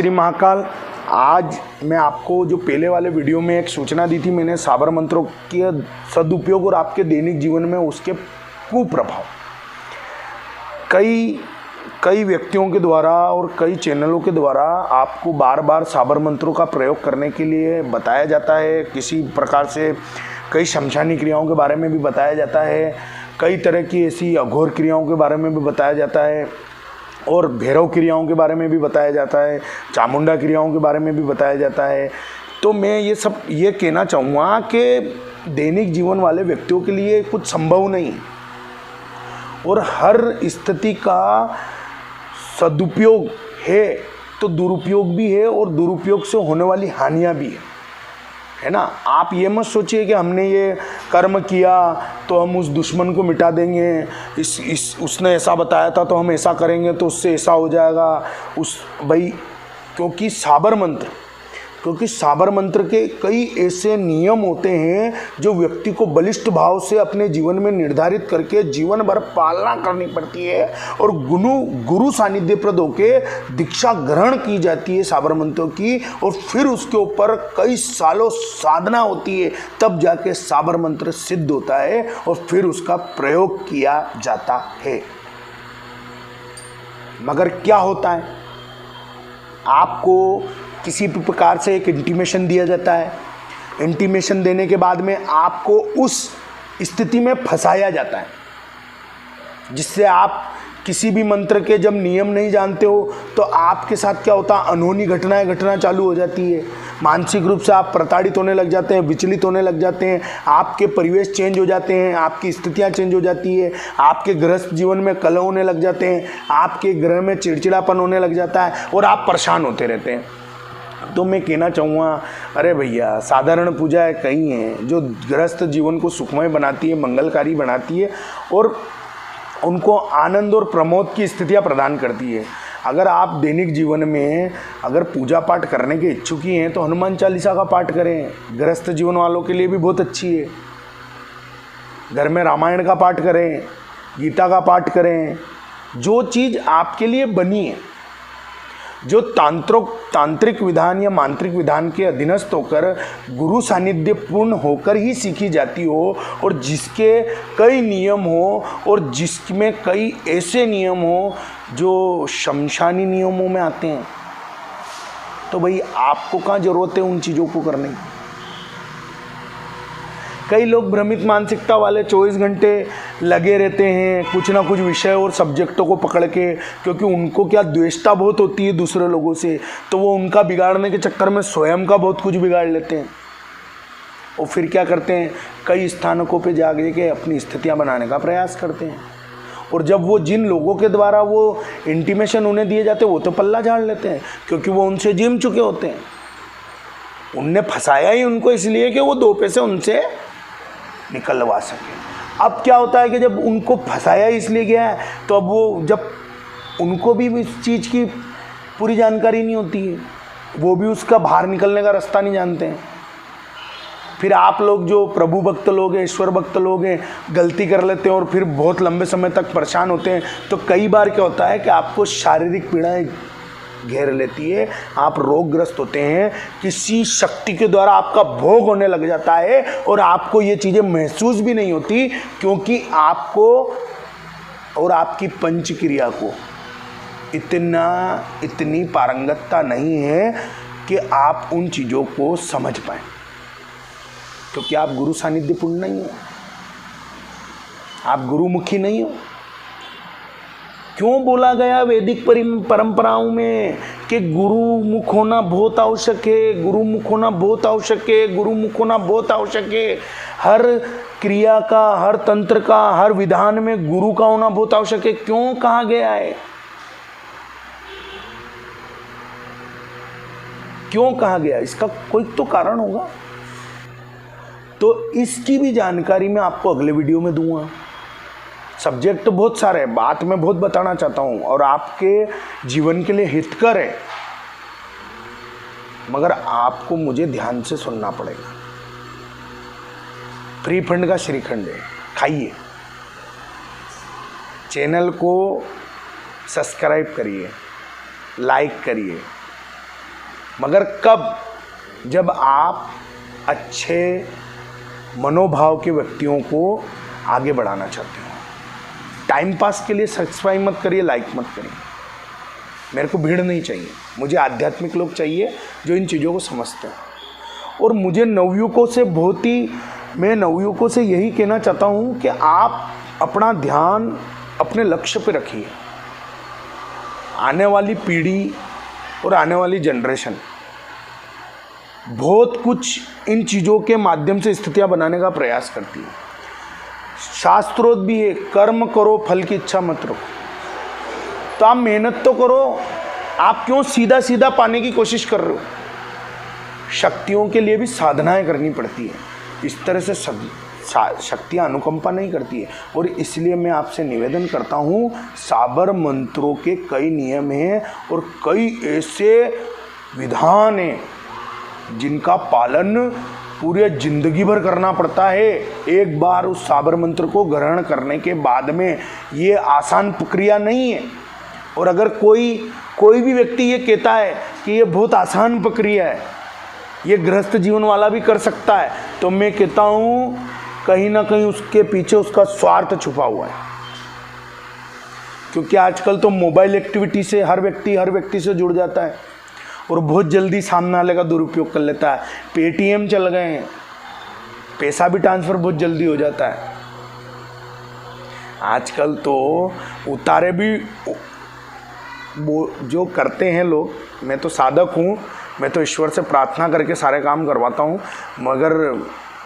श्री महाकाल। आज मैं आपको जो पहले वाले वीडियो में एक सूचना दी थी मैंने साबर मंत्रों के सदुपयोग और आपके दैनिक जीवन में उसके कुप्रभाव, कई व्यक्तियों के द्वारा और कई चैनलों के द्वारा आपको बार बार साबर मंत्रों का प्रयोग करने के लिए बताया जाता है। किसी प्रकार से कई शमशानी क्रियाओं के बारे में भी बताया जाता है, कई तरह की ऐसी अघोर क्रियाओं के बारे में भी बताया जाता है और भैरव क्रियाओं के बारे में भी बताया जाता है, चामुंडा क्रियाओं के बारे में भी बताया जाता है। तो मैं ये कहना चाहूँगा कि दैनिक जीवन वाले व्यक्तियों के लिए कुछ संभव नहीं है और हर स्थिति का सदुपयोग है तो दुरुपयोग भी है और दुरुपयोग से होने वाली हानियाँ भी है ना। आप ये मत सोचिए कि हमने ये कर्म किया तो हम उस दुश्मन को मिटा देंगे, उसने ऐसा बताया था तो हम ऐसा करेंगे तो उससे ऐसा हो जाएगा क्योंकि साबर मंत्र के कई ऐसे नियम होते हैं जो व्यक्ति को बलिष्ठ भाव से अपने जीवन में निर्धारित करके जीवन भर पालना करनी पड़ती है और गुरु सानिध्य प्रद होकर दीक्षा ग्रहण की जाती है साबर मंत्रों की, और फिर उसके ऊपर कई सालों साधना होती है, तब जाके साबर मंत्र सिद्ध होता है और फिर उसका प्रयोग किया जाता है। मगर क्या होता है, आपको किसी भी प्रकार से एक इंटीमेशन दिया जाता है, इंटीमेशन देने के बाद में आपको उस स्थिति में फंसाया जाता है जिससे आप किसी भी मंत्र के जब नियम नहीं जानते हो तो आपके साथ क्या होता है, अनहोनी घटनाएं घटना चालू हो जाती है। मानसिक रूप से आप प्रताड़ित होने लग जाते हैं, विचलित होने लग जाते हैं, आपके परिवेश चेंज हो जाते हैं, आपकी स्थितियां चेंज हो जाती है, आपके गृहस्थ जीवन में कलह होने लग जाते हैं, आपके ग्रह में चिड़चिड़ापन होने लग जाता है और आप परेशान होते रहते हैं। तो मैं कहना चाहूँगा, अरे भैया, साधारण पूजा कई हैं जो गृहस्थ जीवन को सुखमय बनाती है, मंगलकारी बनाती है और उनको आनंद और प्रमोद की स्थितियाँ प्रदान करती है। अगर आप दैनिक जीवन में अगर पूजा पाठ करने के इच्छुक ही हैं तो हनुमान चालीसा का पाठ करें, गृहस्थ जीवन वालों के लिए भी बहुत अच्छी है। घर में रामायण का पाठ करें, गीता का पाठ करें, जो चीज़ आपके लिए बनी है, जो तांत्रिक विधान या मांत्रिक विधान के अधीनस्थ होकर गुरु सानिध्य पूर्ण होकर ही सीखी जाती हो और जिसके कई नियम हो और जिसमें कई ऐसे नियम हो जो शमशानी नियमों में आते हैं, तो भाई आपको कहाँ ज़रूरत है उन चीज़ों को करने की। कई लोग भ्रमित मानसिकता वाले 24 घंटे लगे रहते हैं कुछ ना कुछ विषय और सब्जेक्टों को पकड़ के, क्योंकि उनको क्या द्वेषता बहुत होती है दूसरे लोगों से, तो वो उनका बिगाड़ने के चक्कर में स्वयं का बहुत कुछ बिगाड़ लेते हैं और फिर क्या करते हैं, कई स्थानकों पे जाके के अपनी स्थितियां बनाने का प्रयास करते हैं और जब वो जिन लोगों के द्वारा वो इंटीमेशन उन्हें दिए जाते हैं वो तो पल्ला झाड़ लेते हैं, क्योंकि वो उनसे जिम चुके होते हैं। उनने फंसाया ही उनको इसलिए कि वो 2 पैसे उनसे निकलवा सके। अब क्या होता है कि जब उनको फंसाया इसलिए गया है तो अब वो जब उनको भी इस चीज़ की पूरी जानकारी नहीं होती है, वो भी उसका बाहर निकलने का रास्ता नहीं जानते हैं, फिर आप लोग जो प्रभु भक्त लोग हैं, ईश्वर भक्त लोग हैं, गलती कर लेते हैं और फिर बहुत लंबे समय तक परेशान होते हैं। तो कई बार क्या होता है कि आपको शारीरिक पीड़ाएं घेर लेती है, आप रोगग्रस्त होते हैं, किसी शक्ति के द्वारा आपका भोग होने लग जाता है और आपको ये चीज़ें महसूस भी नहीं होती, क्योंकि आपको और आपकी पंच क्रिया को इतनी पारंगतता नहीं है कि आप उन चीज़ों को समझ पाएं, क्योंकि आप गुरु सानिध्य पूर्ण नहीं हो, आप गुरुमुखी नहीं हो। क्यों बोला गया वैदिक परंपराओं में कि गुरुमुख होना बहुत आवश्यक है, गुरुमुख होना बहुत आवश्यक है, गुरुमुख होना बहुत आवश्यक है। हर क्रिया का, हर तंत्र का, हर विधान में गुरु का होना बहुत आवश्यक है। क्यों कहा गया है, क्यों कहा गया, इसका कोई तो कारण होगा। तो इसकी भी जानकारी मैं आपको अगले वीडियो में दूंगा। सब्जेक्ट बहुत सारे हैं, बात मैं बहुत बताना चाहता हूँ और आपके जीवन के लिए हितकर है, मगर आपको मुझे ध्यान से सुनना पड़ेगा। फ्री फंड का श्रीखंड है, खाइए। चैनल को सब्सक्राइब करिए, लाइक करिए, मगर कब? जब आप अच्छे मनोभाव के व्यक्तियों को आगे बढ़ाना चाहते हो। टाइम पास के लिए सब्सक्राइब मत करिए, लाइक मत करिए। मेरे को भीड़ नहीं चाहिए, मुझे आध्यात्मिक लोग चाहिए जो इन चीज़ों को समझते हैं। और मुझे मैं नवयुवकों से यही कहना चाहता हूँ कि आप अपना ध्यान अपने लक्ष्य पे रखिए। आने वाली पीढ़ी और आने वाली जनरेशन बहुत कुछ इन चीज़ों के माध्यम से स्थितियाँ बनाने का प्रयास करती है। शास्त्रोक्त भी है, कर्म करो फल की इच्छा मत रखो। तो आप मेहनत तो करो, आप क्यों सीधा सीधा पाने की कोशिश कर रहे हो? शक्तियों के लिए भी साधनाएं करनी पड़ती है। इस तरह से शक्तियाँ अनुकंपा नहीं करती है। और इसलिए मैं आपसे निवेदन करता हूँ, साबर मंत्रों के कई नियम हैं और कई ऐसे विधान हैं जिनका पालन पूरे जिंदगी भर करना पड़ता है। एक बार उस साबर मंत्र को ग्रहण करने के बाद में ये आसान प्रक्रिया नहीं है। और अगर कोई भी व्यक्ति ये कहता है कि ये बहुत आसान प्रक्रिया है, ये गृहस्थ जीवन वाला भी कर सकता है, तो मैं कहता हूँ कहीं ना कहीं उसके पीछे उसका स्वार्थ छुपा हुआ है। क्योंकि आजकल तो मोबाइल एक्टिविटी से हर व्यक्ति से जुड़ जाता है और बहुत जल्दी सामने वाले का दुरुपयोग कर लेता है। पेटीएम चल गए हैं, पैसा भी ट्रांसफ़र बहुत जल्दी हो जाता है। आजकल तो उतारे भी वो जो करते हैं लोग, मैं तो साधक हूँ, मैं तो ईश्वर से प्रार्थना करके सारे काम करवाता हूँ, मगर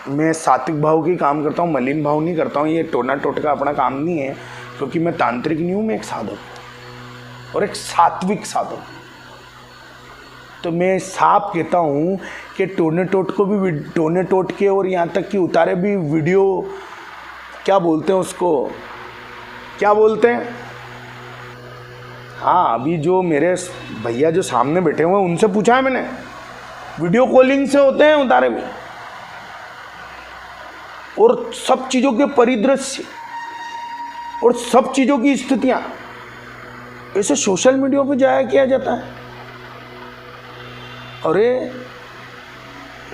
मैं सात्विक भाव की काम करता हूँ, मलिन भाव नहीं करता हूँ। ये टोना टोटका अपना काम नहीं है, क्योंकि मैं तांत्रिक नहीं हूँ, मैं एक साधक हूँ और एक सात्विक साधक हूँ। तो मैं साफ कहता हूँ कि टोने टोट के और यहाँ तक कि उतारे भी वीडियो, क्या बोलते हैं उसको, क्या बोलते हैं, हाँ, अभी जो मेरे भैया जो सामने बैठे हुए हैं उनसे पूछा है मैंने, वीडियो कॉलिंग से होते हैं उतारे भी। और सब चीज़ों के परिदृश्य और सब चीज़ों की स्थितियाँ ऐसे सोशल मीडिया पे जाया किया जाता है। अरे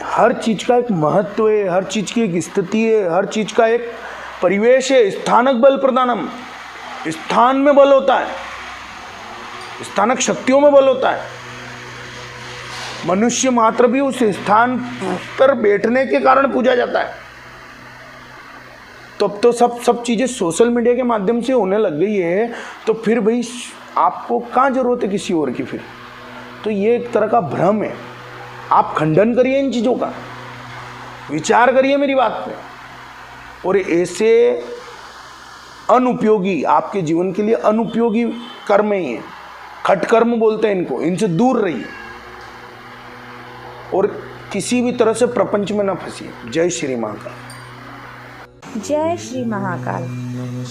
हर चीज़ का एक महत्व है, हर चीज़ की एक स्थिति है, हर चीज़ का एक परिवेश है। स्थानक बल प्रदानम, स्थान में बल होता है, स्थानक शक्तियों में बल होता है। मनुष्य मात्र भी उस स्थान पर बैठने के कारण पूजा जाता है। तब तो सब चीज़ें सोशल मीडिया के माध्यम से होने लग गई है, तो फिर भाई आपको कहाँ ज़रूरत है किसी और की फिर? तो ये एक तरह का भ्रम है। आप खंडन करिए इन चीज़ों का, विचार करिए मेरी बात पे, और ऐसे अनुपयोगी, आपके जीवन के लिए अनुपयोगी कर्म ही हैं, खटकर्म बोलते हैं इनको, इनसे दूर रहिए और किसी भी तरह से प्रपंच में ना फंसिए। जय श्री महाकाल। जय श्री महाकाल।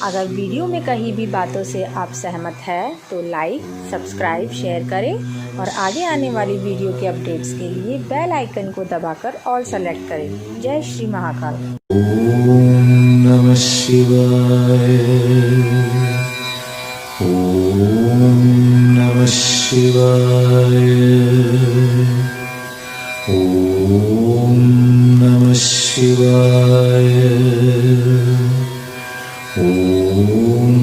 अगर वीडियो में कहीं भी बातों से आप सहमत हैं तो लाइक, सब्सक्राइब, शेयर करें और आगे आने वाली वीडियो के अपडेट्स के लिए बेल आइकन को दबाकर ऑल सेलेक्ट करें। जय श्री महाकाल। ओम नमः शिवाय। ओम नमः शिवाय। ओम नमः शिवाय। ओम